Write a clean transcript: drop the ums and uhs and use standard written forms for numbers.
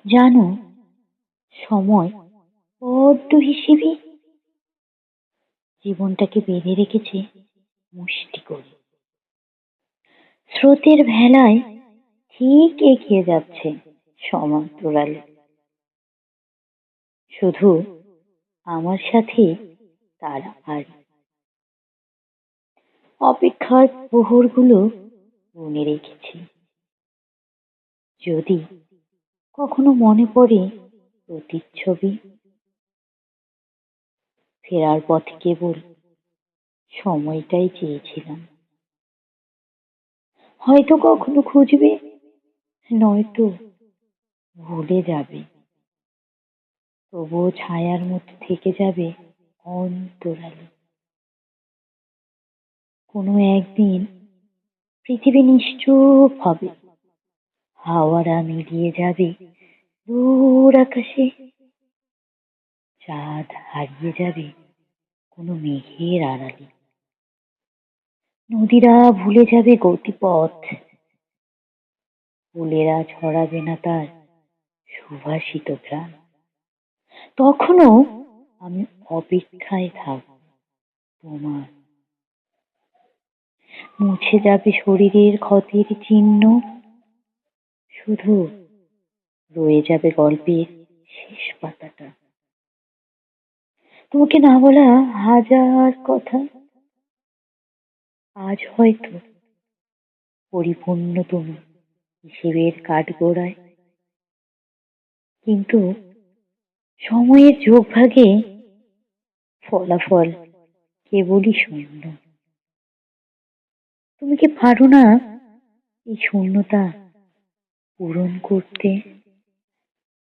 জানো, সময় বড্ড হিসেবে জীবনটাকে বেঁধে রেখেছে মুষ্টি করে। স্রোতের ভেলায় ঠিক এগিয়ে যাচ্ছে সমান্তরালে। শুধু আমার সাথে তার আর অপেক্ষার প্রহরগুলো গুনে রেখেছি। যদি কখনো মনে পড়ে প্রতিচ্ছবি, ফেরার পথে কেবল সময়টাই চেয়েছিলাম। হয়তো কখনো খুঁজবে, নয়তো ভুলে যাবে, তবুও ছায়ার মতো থেকে যাবে অন্তরালে। কোনো একদিন পৃথিবী নিশ্চুপ হবে, হাওয়ারা মিলিয়ে যাবে দূর আকাশে, চাঁদ হারিয়ে যাবে কোনো মেঘের আড়ালে, নদীরা ভুলে যাবে গতিপথ, ফুলেরা ছড়াবে না তার সুভাষিত প্রাণ। তখনও আমি অপেক্ষায় থাকব তোমার। মুছে যাবে শরীরের ক্ষতের চিহ্ন, শুধু রয়ে যাবে গল্পের শেষ পাতাটা। তোমাকে না বলা হাজার কথা আজ হয়তো পরিপূর্ণ তুমি হিসেবের কাঠগড়ায়, কিন্তু সময়ের যোগভাগে ফলাফল কেবলই শূন্য। তুমি কি পারো না এই শূন্যতা পূরণ করতে?